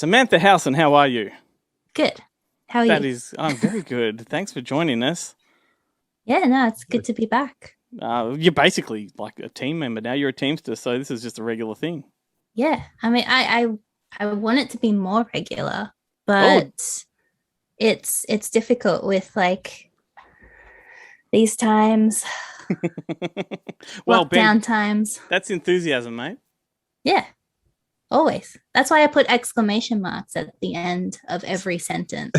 Samantha Howson, how are you? Good. How are you? I'm very good. Thanks for joining us. Yeah, no, it's good to be back. You're basically like a team member now. You're a Teamster, so this is just a regular thing. Yeah, I mean, I want it to be more regular, but it's difficult with like these times, Well, Ben, lockdown times. that's enthusiasm, mate. Yeah, always. That's why I put exclamation marks at the end of every sentence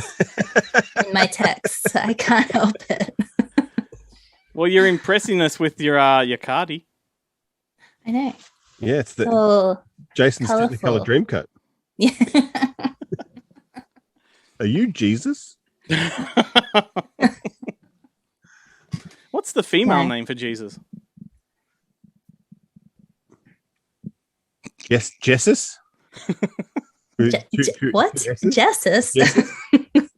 in my text. I can't help it. Well, you're impressing us with your cardi. I know. Yeah, it's the So Jason's colourful. Technicolor Dreamcoat. Yeah. Are you Jesus? What's the female No. name for Jesus? Yes, Jessus? What? Two S's? Jessus? Jessus?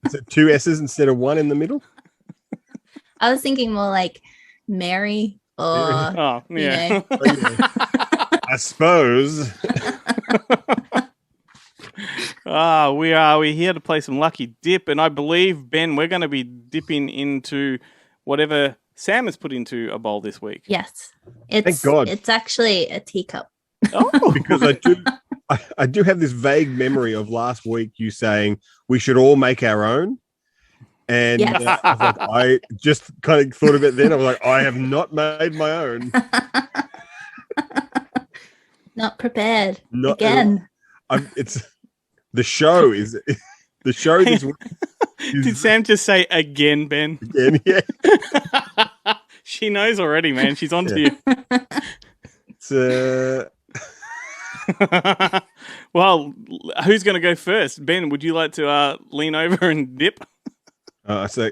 Is it two S's instead of one in the middle? I was thinking more like Mary or Oh, you yeah. know. Oh, yeah. I suppose. We're here to play some Lucky Dip, and I believe, Ben, we're going to be dipping into whatever Sam has put into a bowl this week. Yes. It's God. It's actually a teacup. Oh, Because I do have this vague memory of last week you saying we should all make our own. And Yes. I just kind of thought of it then. I was like, I have not made my own. Not prepared. Not Again. It's the show is the show this week. did Sam just say again, Ben? Again, yeah. She knows already, man. She's on to you. It's Well, who's going to go first? Ben, would you like to lean over and dip? so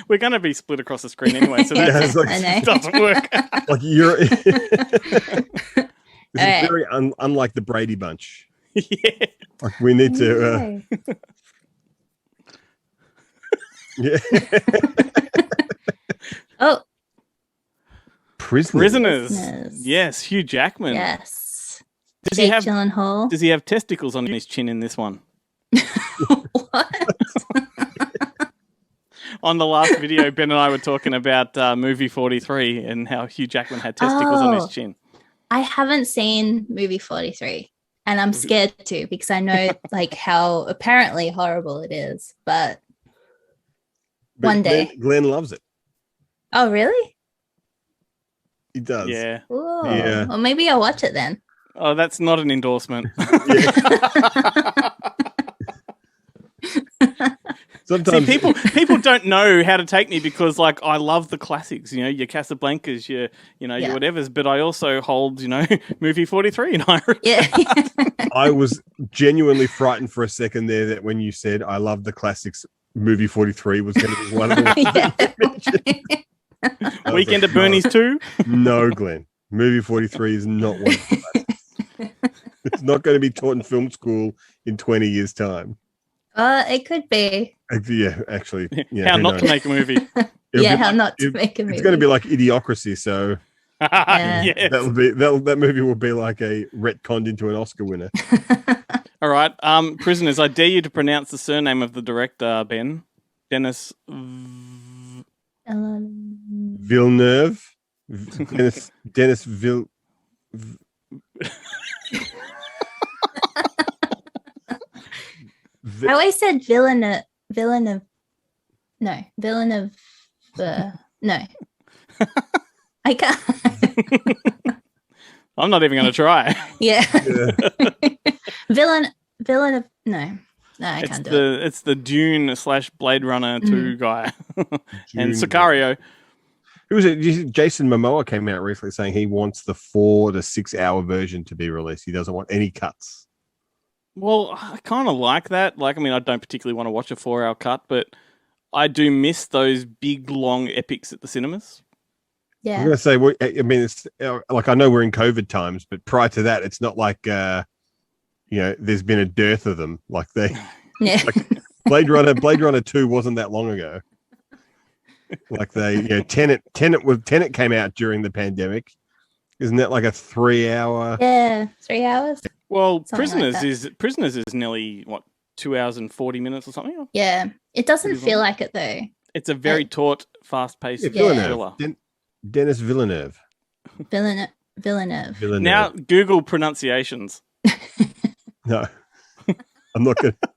We're going to be split across the screen anyway, so that Yeah, it's like- I know. doesn't work. like you're this is Alright. very unlike the Brady Bunch. Yeah. Like we need to yeah. Oh, Prisoners. Prisoners. Yes, Hugh Jackman. yes. Does Jake Gyllenhaal. he have testicles on his chin in this one? What? On the last video, Ben and I were talking about movie 43 and how Hugh Jackman had testicles on his Oh. chin. I haven't seen movie 43 and I'm scared to because I know like how apparently horrible it is. But one day. Glenn loves it. oh, really? He does. Yeah. Ooh. Yeah. Well, maybe I'll watch it then. Oh, that's not an endorsement. See, Sometimes people don't know how to take me because, like, I love the classics. You know, your Casablancas, your Yeah. whatevers. But I also hold, movie 43 in high regard. Yeah. I was genuinely frightened for a second there that when you said I love the classics, movie 43 was going to be one of them. Yeah. I was Weekend like, at Bernie's too. No, Glenn. Movie 43 is not one of the classics. It's not going to be taught in film school in 20 years' time. It could be. Yeah, actually. Yeah, How who not knows? to make a movie. It'll Yeah, be how like- not to make a movie. It's going to be like Idiocracy, so Yes. that movie will be like a retconned into an Oscar winner. All right. Prisoners, I dare you to pronounce the surname of the director, Ben. Dennis. Villeneuve, Dennis I always said villain of no. No. I can't. I'm not even going to try. Yeah. Yeah. Villain of no. No, I can't do it. It's the Dune / Blade Runner 2 guy. And June. Sicario. Who was it? Jason Momoa came out recently saying he wants the 4 to 6 hour version to be released. He doesn't want any cuts. Well, I kind of like that. Like, I mean, I don't particularly want to watch a 4-hour cut, but I do miss those big, long epics at the cinemas. I'm Yeah. going to say, I mean, it's like I know we're in COVID times, but prior to that, it's not like there's been a dearth of them. Like Yeah. Blade Runner 2 wasn't that long ago. Like Tenet came out during the pandemic. Isn't that like a 3 hour? Yeah. 3 hours. Well, Something like Prisoners is nearly what 2 hours and 40 minutes or something. Yeah, it doesn't Pretty feel long. like it though. It's a very taut, fast-paced Yeah, Yeah. Villeneuve. thriller. Dennis Villeneuve. Villeneuve. Villeneuve. Now Google pronunciations. No, I'm not going to.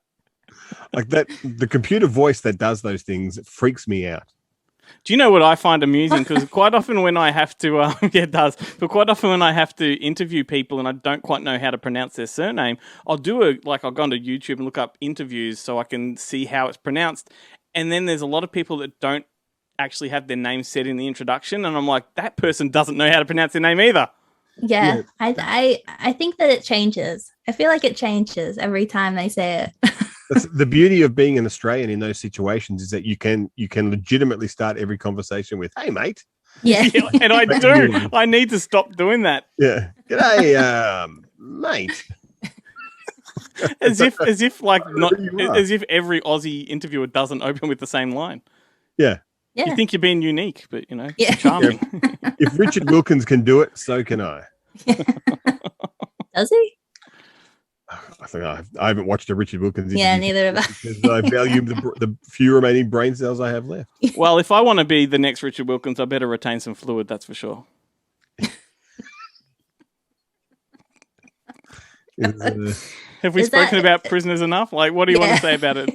Like that, the computer voice that does those things freaks me out. Do you know what I find amusing? Because quite often when I have to, yeah, it does. But quite often when I have to interview people and I don't quite know how to pronounce their surname, I'll go onto YouTube and look up interviews so I can see how it's pronounced. And then there's a lot of people that don't actually have their name said in the introduction, and I'm like, that person doesn't know how to pronounce their name either. Yeah, I think that it changes. I feel like it changes every time they say it. That's the beauty of being an Australian in those situations, is that you can legitimately start every conversation with, "Hey, mate." Yeah. Yeah, and I do. I need to stop doing that. Yeah. G'day, mate. As if not You are. as if every Aussie interviewer doesn't open with the same line. Yeah. Yeah. You think you're being unique, but you know, Yeah. charming. If Richard Wilkins can do it, so can I. Does he? I think I haven't watched a Richard Wilkins Yeah, interview neither have I. because I value the few remaining brain cells I have left. Well, if I want to be the next Richard Wilkins, I better retain some fluid, that's for sure. Have we Is spoken that- about Prisoners enough? Like, what do you want Yeah. to say about it?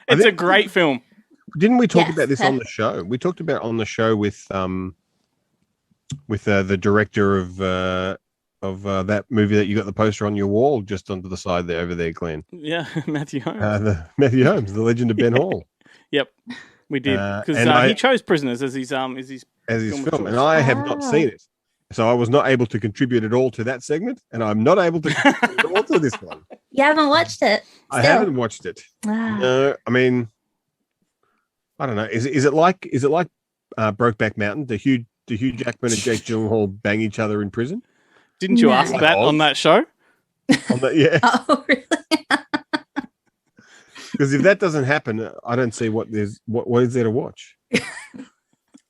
It's a great film. Didn't we talk Yes, about this on the show? We talked about on the show with the director of that movie that you got the poster on your wall just onto the side there, over there, Glenn. Yeah, Matthew Holmes. The Matthew Holmes, the Legend of Ben Hall, Yep, we did. Because and he chose Prisoners as his as his Film of film, and choice. I have not Ah. seen it, so I was not able to contribute at all to that segment, and I'm not able to contribute at all to this one. You haven't watched it. I Still. haven't watched it. Ah. No, I mean, I don't know. Is it like Brokeback Mountain? The Hugh Jackman and Jake Gyllenhaal bang each other in prison? Didn't you No. ask that on that show? On the, yeah, Oh, really? because if that doesn't happen, I don't see what is there to watch.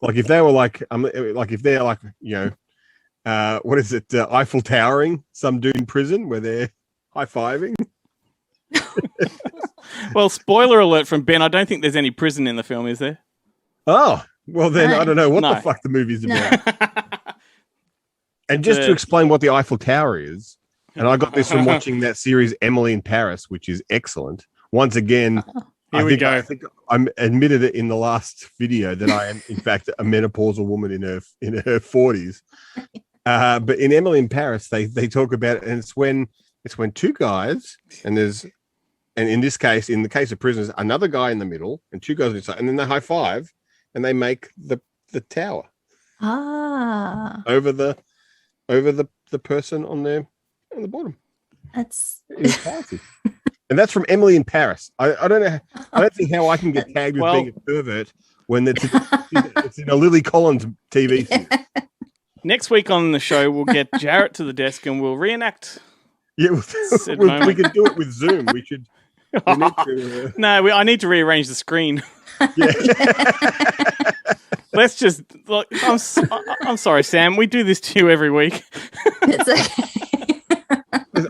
Like if they were like if they're like, what is it? Eiffel Towering some dude in prison where they're high fiving. Well, spoiler alert from Ben. I don't think there's any prison in the film, is there? Oh, well then No. I don't know what No. the fuck the movie's No. about. And just to explain what the Eiffel Tower is, and I got this from watching that series Emily in Paris, which is excellent. Once again, Here we go. I think I admitted it in the last video that I am, in fact, a menopausal woman in her 40s. But in Emily in Paris, they talk about it, and it's when two guys, and in this case, in the case of Prisoners, another guy in the middle and two guys on the side, and then they high five and they make the tower Ah, over the person on the bottom. that's It's powerful. And that's from Emily in Paris. I don't know. I don't think how I can get tagged with Well- being a pervert when it's in a Lily Collins TV series. Next week on the show, we'll get Jarrett to the desk and we'll reenact. Yeah, Said we moment. could do it with Zoom. We should. We need to, No, I need to rearrange the screen. yeah. Let's just. Look, I'm sorry, Sam. We do this to you every week. it's okay.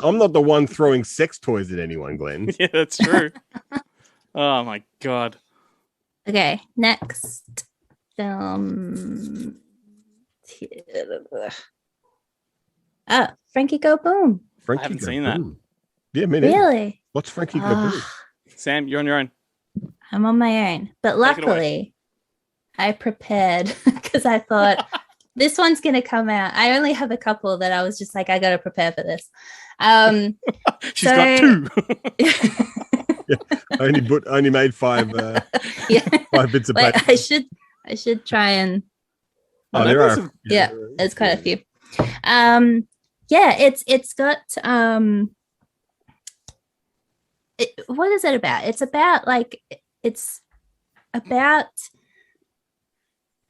I'm not the one throwing sex toys at anyone, Glenn. Yeah, that's true. Oh my god. Okay, next film. Frankie Go Boom. Frankie haven't Go seen that. Boom. Yeah, me neither. Really? What's Frankie Go Boom? Ah, Sam, you're on your own. I'm on my own. But Take it away. luckily, I prepared because I thought this one's going to come out. I only have a couple that I was just like, I got to prepare for this. She's got two. Only made five Yeah. 5 bits of Wait, paper. I should try and Oh, there are. There's Yeah, there's quite a few. Yeah, it's got what is it about? It's about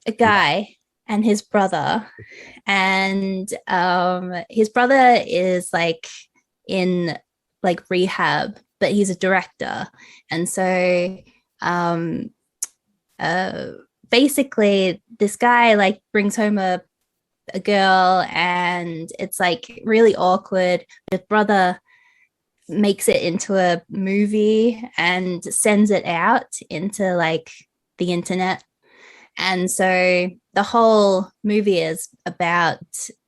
a guy and his brother, and his brother is like in like rehab, but he's a director, and so basically this guy like brings home a a girl, and it's like really awkward. The brother makes it into a movie and sends it out into like the internet. And so the whole movie is about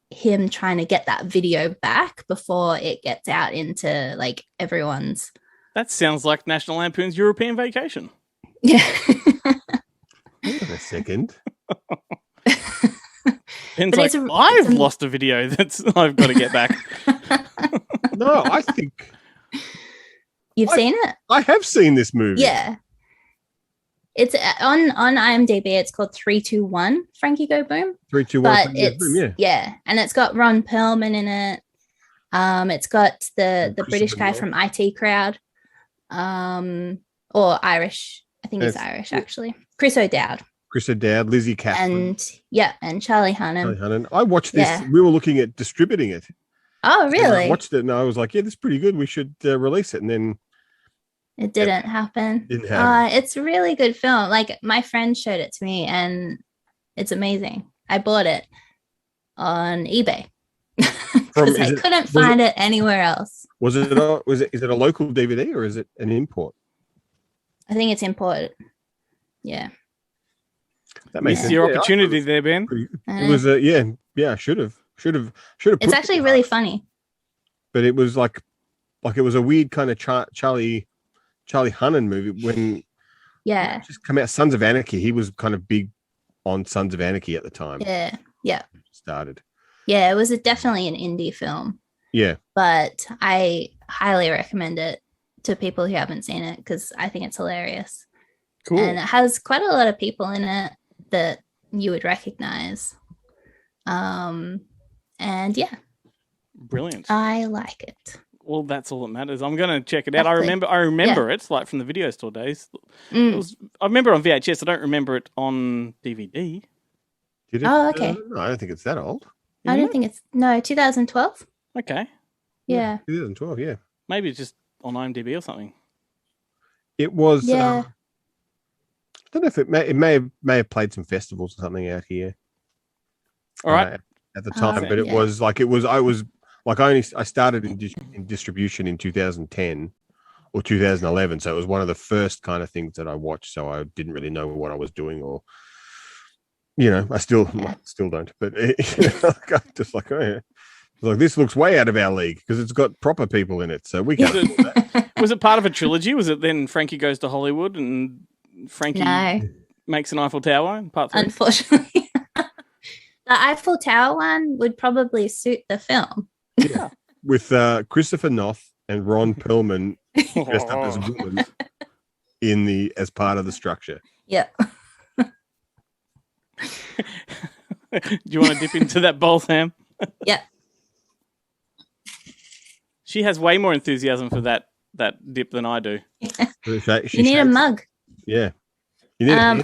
him trying to get that video back before it gets out into like everyone's. That sounds like National Lampoon's European Vacation. Yeah. Hang on a second. Ben's But like, it's a- I've lost a video that's I've got to get back. No, I think You've seen it? I have seen this movie. Yeah. It's on IMDb. It's called 321 Frankie Go Boom. 3, 2, 1. But it's yeah. and it's got Ron Perlman in it. It's got the British guy Christopher from IT Crowd, or Irish. I think he's Yes. Irish actually. Chris O'Dowd Chris O'Dowd, Lizzie Kaplan, and Charlie Hunnam. Charlie Hunnam. I watched this. Yeah. We were looking at distributing it. Oh, And really? I watched it and I was like, yeah, this is pretty good. We should release it. And then It didn't happen. Didn't happen. It's a really good film. Like my friend showed it to me, and it's amazing. I bought it on eBay because I couldn't find it anywhere else. is it a local DVD or is it an import? I think it's imported. Yeah. That makes Missed sense. your Yeah, I opportunity thought there, Ben. It was yeah. Should have. It's actually really funny. But it was like it was a weird kind of Charlie Hunnam movie when Yeah. just come out. Sons of Anarchy. He was kind of big on Sons of Anarchy at the time. Yeah. Started. Yeah. It was definitely an indie film, Yeah. but I highly recommend it to people who haven't seen it because I think it's hilarious. Cool. And it has quite a lot of people in it that you would recognize. And yeah, Brilliant. I like it. Well, that's all that matters. I'm going to check it out. Exactly. I remember it like from the video store days. Mm. I remember it on VHS. I don't remember it on DVD. Did it? Oh, okay. No, I don't think it's that old. I don't think it's 2012. Okay. Yeah. 2012. Yeah. Maybe it's just on IMDb or something. It was. Yeah. I don't know if it may have played some festivals or something out here. All right. At the time, but yeah. I started in distribution in 2010 or 2011, so it was one of the first kind of things that I watched. So I didn't really know what I was doing, or I still don't. But I'm just like, oh yeah, like this looks way out of our league because it's got proper people in it, so we can't. do that. Was it part of a trilogy? Was it then Frankie Goes to Hollywood and Frankie No, makes an Eiffel Tower in part 3? unfortunately. The Eiffel Tower one would probably suit the film. Yeah, with Christopher Noth and Ron Perlman dressed up as women as part of the structure. Yeah. Do you want to dip into that bowl, Sam? Yeah. She has way more enthusiasm for that dip than I do. You need a mug. Yeah. You need a hand.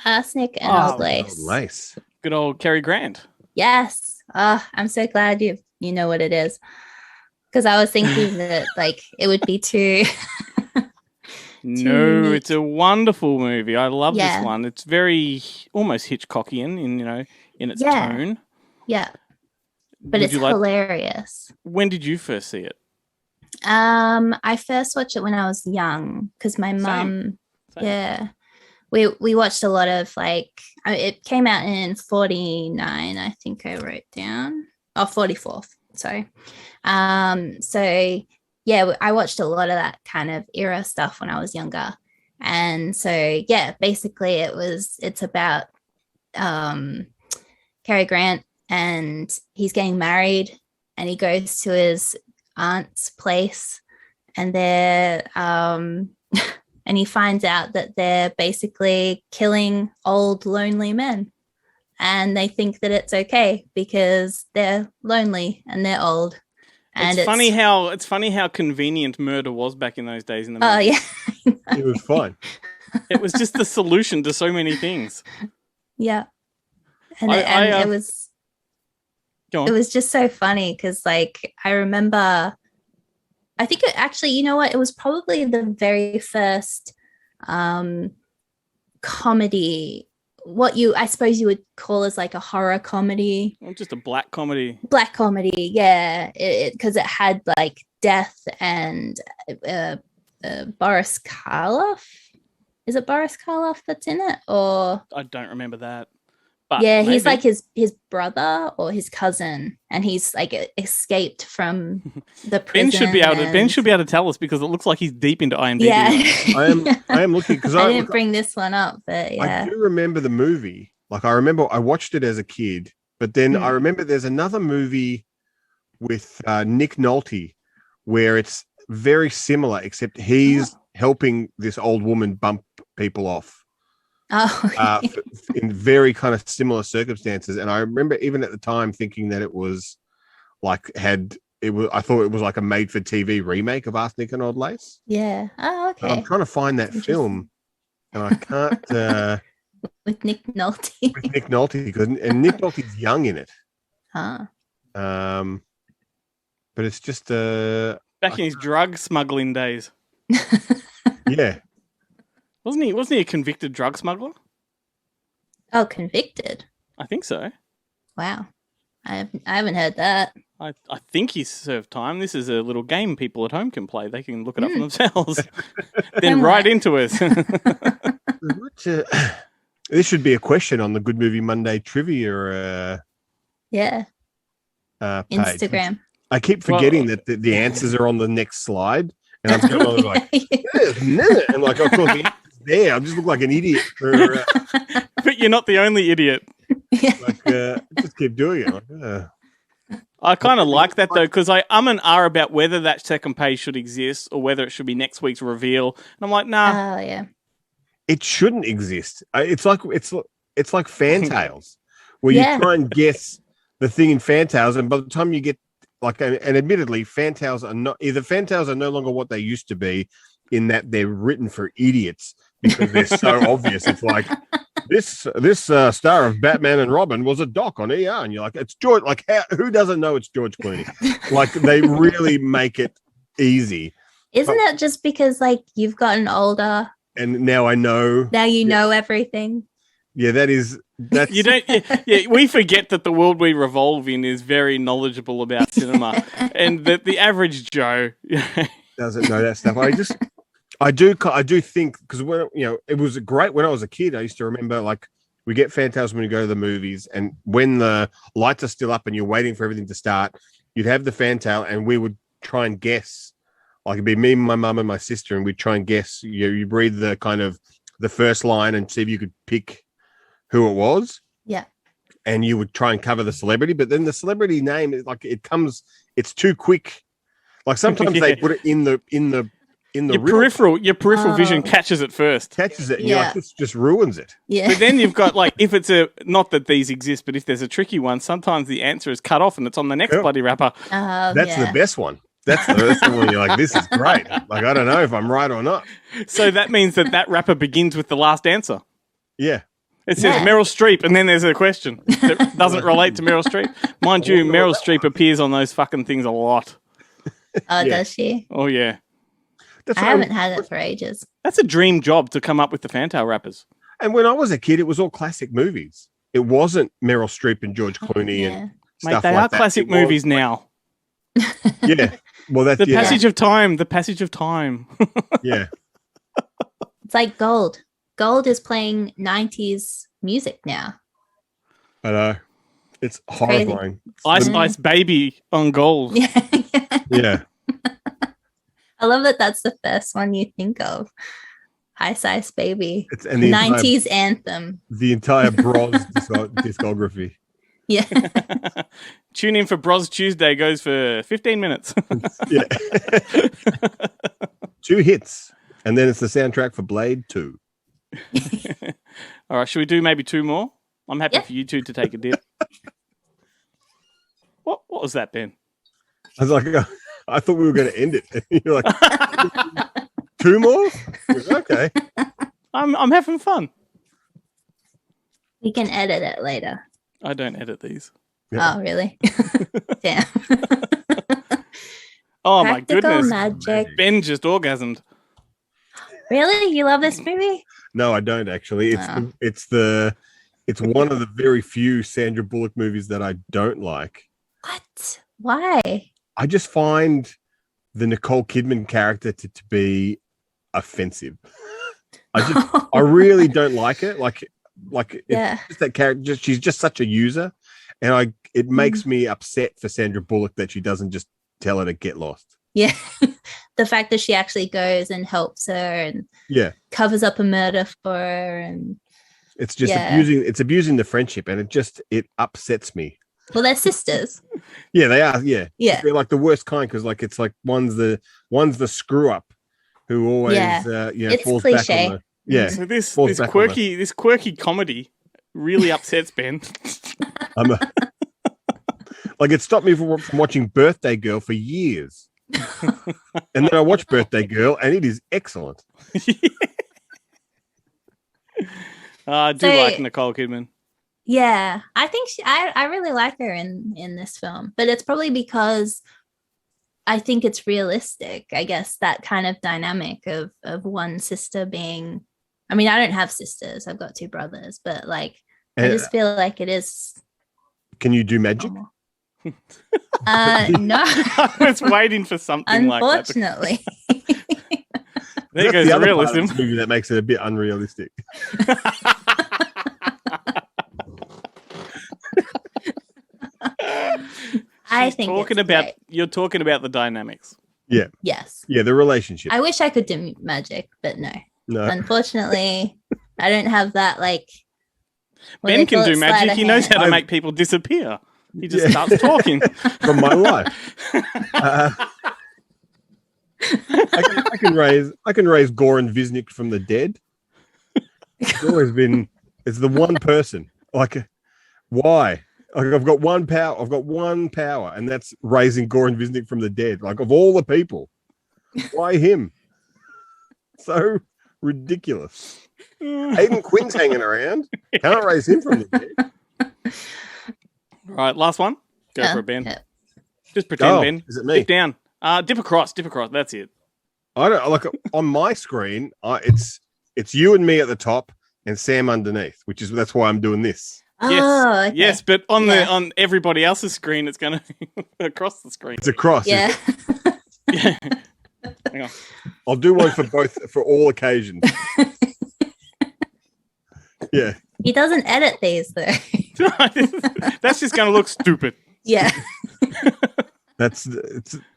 Arsenic and Oh, old lace. Lace. Good old Cary Grant. Yes. I'm so glad you know what it is. Because I was thinking that like it would be too No, neat. it's a wonderful movie. I love Yeah. this one. It's very almost Hitchcockian in its Yeah. tone. Yeah. But Would it's you like- hilarious. When did you first see it? I first watched it when I was young because my mum Same. yeah. We watched a lot of it came out in 49, I think I wrote down. Oh, 44th, sorry. So yeah, I watched a lot of that kind of era stuff when I was younger. And so yeah, basically it's about Cary Grant, and he's getting married and he goes to his aunt's place, and they're and he finds out that they're basically killing old lonely men, and they think that it's okay because they're lonely and they're old. And It's funny how convenient murder was back in those days in the Oh movie. yeah. It was fine. It was just the solution to so many things. Yeah. And, I it was Go on. it was just so funny because like I remember I think it actually, you know what, it was probably the very first comedy what I suppose you would call as like a horror comedy, Or just a black comedy. black comedy. Yeah, because it had like death and Boris Karloff. Is it Boris Karloff that's in it, or I don't remember that. But yeah, he's maybe. like his brother or his cousin, and he's like escaped from the prison. Ben should be able to tell us because it looks like he's deep into IMDb. Yeah, I am looking because I didn't bring this one up, but yeah, I do remember the movie. Like I remember I watched it as a kid, but then I remember there's another movie with Nick Nolte where it's very similar, except he's helping this old woman bump people off. Oh, In very kind of similar circumstances. And I remember even at the time thinking that it was like I thought it was like a made for TV remake of Arsenic and Old Lace. yeah. Oh, And I'm okay. trying to find that film and I can't With Nick Nolte. with Nick Nolte and Nick Nolte's young in it. Huh. But it's just Back in his drug smuggling days. yeah. Wasn't he a convicted drug smuggler? Oh, convicted. I think so. Wow. I haven't heard that. I think he served time. This is a little game people at home can play. They can look it up for themselves. Then right into us. This should be a question on the Good Movie Monday trivia Yeah. page. Instagram. I keep forgetting that the answers are on the next slide, and I'm going on like, and like, of course, the answer's there. I just look like an idiot. But you're not the only idiot. Just keep doing it. Like, I kind of like that though, because I and ah about whether that second page should exist or whether it should be next week's reveal. And I'm like, nah. Oh, yeah. it shouldn't exist. It's like Fantails, where you try and guess the thing in Fantails, and by the time you get like, and admittedly, Fantails are no longer what they used to be, in that they're written for idiots because they're so obvious. It's like this star of Batman and Robin was a doc on ER, and you're like, it's George. Like, who doesn't know it's George Clooney? Like, they really make it easy. Isn't that just because like you've gotten older? And now I know. Now you know everything. Yeah, that's You don't. Yeah, we forget that the world we revolve in is very knowledgeable about cinema, and that the average Joe doesn't know that stuff. I do think, because when it was great when I was a kid. I used to remember, like, we get Fantails when you go to the movies, and when the lights are still up and you're waiting for everything to start, you'd have the Fantail, and we would try and guess. Like, it'd be me, my mum, and my sister, and we'd try and guess. You read the kind of the first line and see if you could pick who it was. Yeah. And you would try and cover the celebrity, but then the celebrity name is like, it's too quick. Like, sometimes they put it in the your peripheral vision catches it first. Catches it, and you're like, this just ruins it. Yeah. But then you've got, like, if it's not that these exist, but if there's a tricky one, sometimes the answer is cut off and it's on the next bloody wrapper. That's the best one. That's the one you're like, this is great. Like, I don't know if I'm right or not. So that means that wrapper begins with the last answer. Yeah. It says Meryl Streep, and then there's a question that doesn't relate to Meryl Streep. Mind you, Meryl Streep appears on those fucking things a lot. Oh, does she? Oh, yeah. I haven't had it for ages. That's a dream job, to come up with the Fantail wrappers. And when I was a kid, it was all classic movies. It wasn't Meryl Streep and George Clooney and stuff. Mate, they like are that. classic movies now. Yeah. Well, that's the passage of time. The passage of time. Yeah. It's like Gold. Gold is playing 90s music now. I know. It's horrifying. Ice Baby on Gold. Yeah. I love that that's the first one you think of. Ice Baby. It's and the 90s anthem. The entire Bros discography. Yeah. Tune in for Bros Tuesday, goes for 15 minutes. Yeah. 2 hits. And then it's the soundtrack for Blade 2. All right, should we do maybe 2 more? I'm happy for you two to take a dip. What was that, Ben? I was like, I thought we were going to end it. And you're like, 2 more? Okay. I'm having fun. We can edit it later. I don't edit these. Yeah. Oh, really? Damn. Oh, Practical my goodness. Magic. Ben just orgasmed. Really? You love this movie? No, I don't actually. It's It's one of the very few Sandra Bullock movies that I don't like. What? Why? I just find the Nicole Kidman character to be offensive. I really don't like it. Like it's just that character. She's just such a user, and it makes me upset for Sandra Bullock that she doesn't just tell her to get lost. Yeah, the fact that she actually goes and helps her and covers up a murder for her, and it's just abusing the friendship, and it upsets me. Well, they're sisters. Yeah, they are. Yeah, yeah. They're like the worst kind because it's like one's the screw up who always it's falls cliche. back on the So this quirky comedy really upsets Ben. Like it stopped me from watching Birthday Girl for years, and then I watched Birthday Girl, and it is excellent. I do like Nicole Kidman. Yeah, I think I really like her in this film, but it's probably because I think it's realistic. I guess that kind of dynamic of one sister being. I mean, I don't have sisters. I've got 2 brothers, but I just feel like it is. Can you do magic? No. I was waiting for something like that. Unfortunately. There goes the realism. Movie that makes it a bit unrealistic. I think you're talking about the dynamics. Yeah. Yes. Yeah, the relationship. I wish I could do magic, but no. No. Unfortunately, I don't have that Ben can do magic. He knows how to make people disappear. He just starts talking. From my life. I can raise Goran Visnik from the dead. It's always been. It's the one person. Why? I've got one power, and that's raising Goran Visnik from the dead. Of all the people, why him? So ridiculous. Hayden Quinn's hanging around. Can't raise him from the dead. All right, last one. Go for it, Ben. Yeah. Just pretend, Ben. Is it me? Dip down. Dip across. That's it. I don't on my screen. It's you and me at the top, and Sam underneath. That's why I'm doing this. Yes, okay. yes, but on everybody else's screen, it's going to be across the screen. It's across. Yeah. Yeah. Hang on. I'll do one for all occasions. Yeah. He doesn't edit these though. That's just going to look stupid. Yeah. It's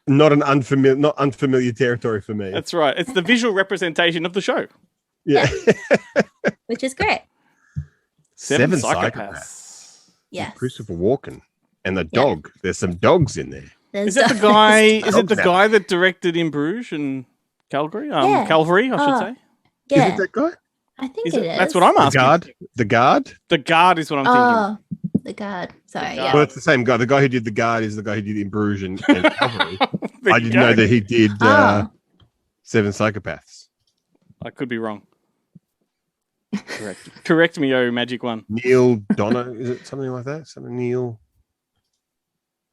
not unfamiliar territory for me. That's right. It's the visual representation of the show. Yeah. Which is great. Seven Psychopaths. Yes. Christopher Walken and the dog. There's some dogs in there. Is it the guy? Is it the guy that directed In Bruges and Calgary? Calvary, I should say. Yeah. Is it that guy? I think it is. That's what I'm asking. The Guard? The Guard is what I'm thinking. Oh, the Guard. Sorry. Yeah. Well, it's the same guy. The guy who did The Guard is the guy who did In Bruges and Calvary. I didn't know that he did Seven Psychopaths. I could be wrong. Correct me, oh magic one. Neil Donner, is it something like that?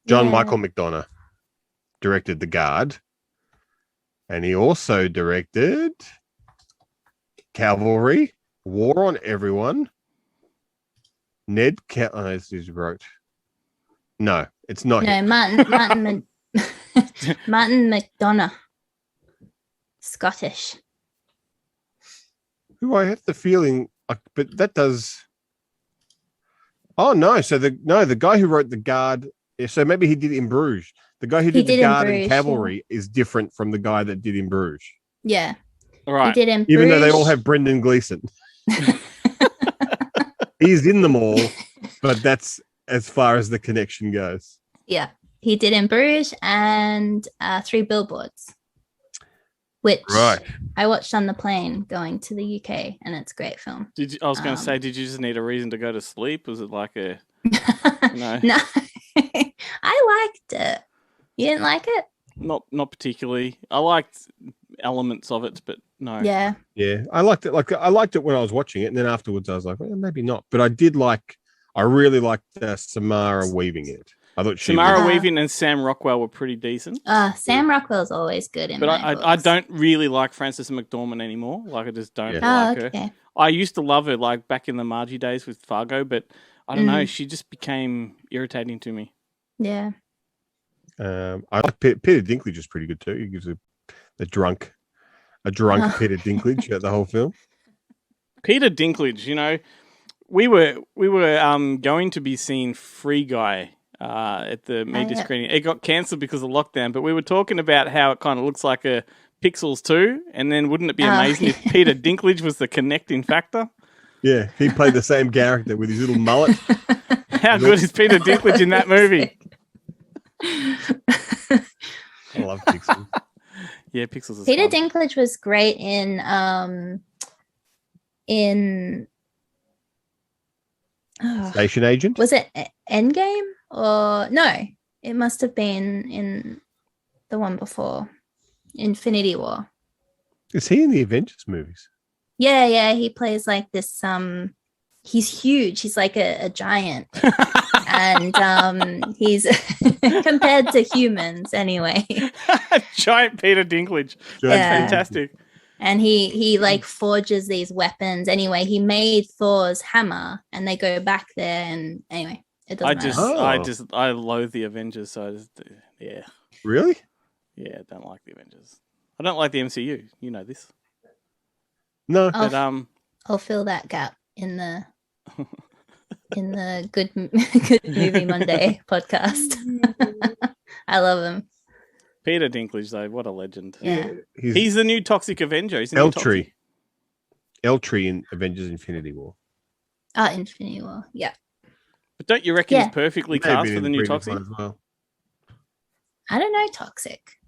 John Michael McDonough directed The Guard, and he also directed Cavalry, War on Everyone, Ned is wrote. No, it's not. No, Martin McDonough, Scottish. Who I have the feeling, but that does. Oh no! So the guy who wrote The Guard. So maybe he did In Bruges. The guy who did The Guard and Cavalry is different from the guy that did In Bruges. Yeah. All right. He did In Bruges. Even though they all have Brendan Gleeson. He's in them all, but that's as far as the connection goes. Yeah. He did In Bruges and 3 Billboards, which I watched on the plane going to the UK, and it's a great film. I was going to say, did you just need a reason to go to sleep? Was it like a... No. No. I liked it. You didn't like it? Not particularly. I liked elements of it, but no. Yeah. Yeah, I liked it. I liked it when I was watching it, and then afterwards I was like, well, maybe not. But I really liked Samara Weaving in it. I thought Samara Weaving and Sam Rockwell were pretty decent. Sam Rockwell's always good in but my I don't really like Frances McDormand anymore. I just don't like her. I used to love her like back in the Margie days with Fargo, but I don't know. Mm. She just became irritating to me. Yeah. I like Peter Dinklage is pretty good too. He gives a drunk Oh. Peter Dinklage throughout the whole film. Peter Dinklage, you know, we were going to be seeing Free Guy at the media yeah. screening. It got cancelled because of lockdown, but we were talking about how it kind of looks like a Pixels 2, and then wouldn't it be amazing if Peter Dinklage was the connecting factor? Yeah, he played the same character with his little mullet. How good is Peter Dinklage in that movie? I love Pixels. Yeah, Pixels is Peter fun. Dinklage was great in Station Agent. was it Endgame or no? It must have been in the one before, Infinity War. Is he in the Avengers movies? Yeah, he plays like this. He's huge. He's like a giant, and he's compared to humans anyway. Giant Peter Dinklage. That's Yeah. fantastic. And he like forges these weapons. Anyway, he made Thor's hammer, and they go back there. And anyway, it doesn't matter. I loathe the Avengers. So yeah, Really? yeah, I don't like the Avengers. I don't like the MCU. You know this. No. I'll, But I'll fill that gap in the good movie Monday podcast. I love him. Peter Dinklage, though, what a legend. Yeah. He's the new Toxic Avenger. He's the new Eltree. Toxic. Eltree in Avengers Infinity War. Infinity War. Yeah. But don't you reckon Yeah. he's perfectly May have cast been for in the new previous Toxic? one as well. I don't know. Toxic.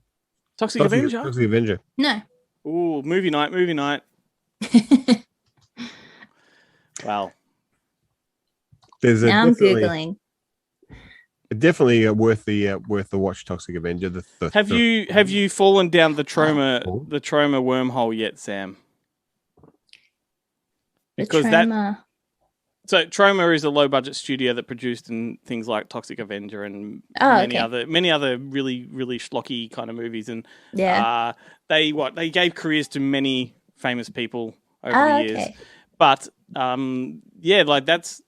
Toxic Avenger? Toxic Avenger. No. Ooh, movie night. Wow. There's Now I'm Googling. definitely worth the watch. Toxic Avenger. Have you fallen down the Troma Oh. wormhole yet, Sam? The Because Troma. So Troma is a low budget studio that produced things like Toxic Avenger and many other really really schlocky kind of movies, and Yeah. they gave careers to many famous people over the years. Okay. But yeah, like that's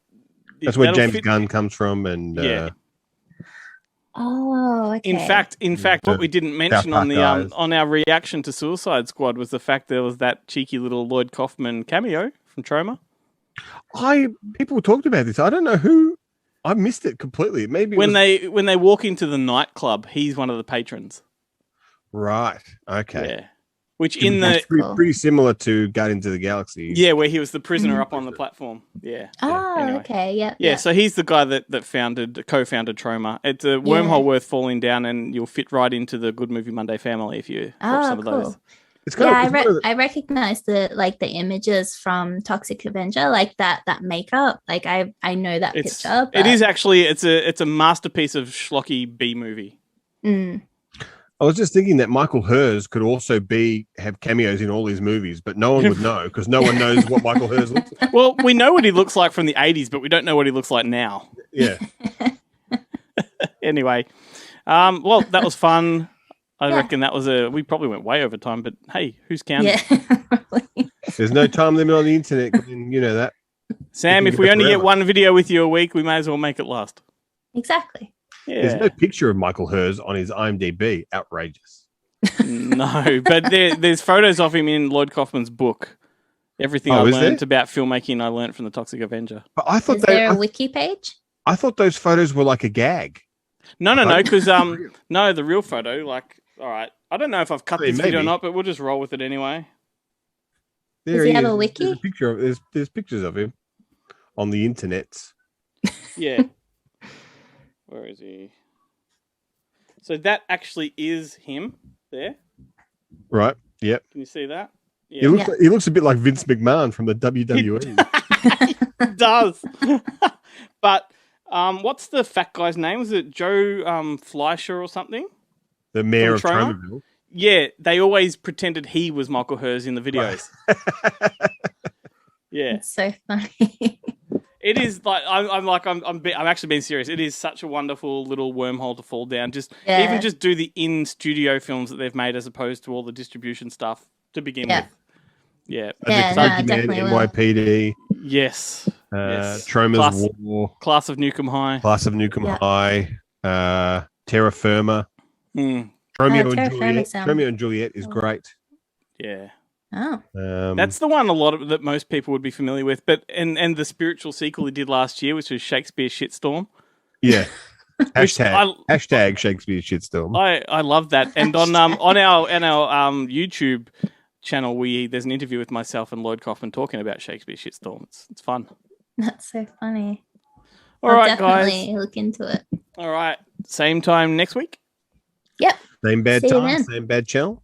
where that'll James fit- Gunn comes from, and Yeah. Oh, okay. In fact, what we didn't mention on Park the guys. on our reaction to Suicide Squad was the fact there was that cheeky little Lloyd Kaufman cameo from Troma. people talked about this. I don't know who. I missed it completely. Maybe When they walk into the nightclub, he's one of the patrons. right. Okay. Yeah. Which in the That's pretty similar to Guardians of the Galaxy. yeah, where he was the prisoner up on the platform. Yeah. Oh, Anyway. okay. Yep. Yeah, yep. so he's the guy that co-founded Troma. It's a wormhole worth falling down, and you'll fit right into the Good Movie Monday family if you watch some of those. It's kind Yeah, of, I recognize the images from Toxic Avenger, like that makeup. Like I know that picture. It is actually it's a masterpiece of schlocky B movie. Mm. I was just thinking that Michael Hers could also have cameos in all these movies, but no one would know because no one knows what Michael Hers looks like. Well, we know what he looks like from the 80s, but we don't know what he looks like now. Yeah. Anyway, well, that was fun. I Yeah. reckon that was we probably went way over time, but hey, who's counting? Yeah. There's no time limit on the internet. You know that. Sam, You if can we go only get forever. one video with you a week, we may as well make it last. Exactly. There's Yeah. no picture of Michael Hers on his IMDb. Outrageous. No, but there's photos of him in Lloyd Kaufman's book. Everything I is learned there? about filmmaking, I learned from the Toxic Avenger. But I thought Is there a wiki page? I thought those photos were like a gag. No, because no, the real photo. Like, all right, I don't know if I've cut I mean, this video or maybe. not, but we'll just roll with it anyway. There he have is. a wiki? There's a picture of there's pictures of him on the internet. Yeah. Where is he? So that actually is him there. Right. Yep. Can you see that? He looks a bit like Vince McMahon from the WWE. It does. But what's the fat guy's name? Was it Joe Fleischer or something? The mayor of From Troma? Tromaville. Yeah, they always pretended he was Michael Hers in the videos. Yeah, It's so funny. it is like I'm actually being serious. It is such a wonderful little wormhole to fall down. Yeah. Even just do the in studio films that they've made as opposed to all the distribution stuff to begin Yeah. with. Yeah. Yeah, Project no, I Boogeyman, definitely will. NYPD, Yes. Yes. Troma's War, Class of Nukem High. Class of Nukem Yeah. High, Terra Firma, Mm, Romeo and Terra Juliet. Firma sound- Romeo and Juliet is great. yeah. Oh, That's the one that most people would be familiar with. But and the spiritual sequel he did last year, which was Shakespeare Shitstorm. yeah. Which Hashtag Shakespeare Shitstorm. I love that. And on our YouTube channel, there's an interview with myself and Lloyd Kaufman talking about Shakespeare Shitstorm. It's fun. that's so funny. All I'll right, definitely guys. look into it. All right. Same time next week. Yep. Same bad See you time, then. same bad channel.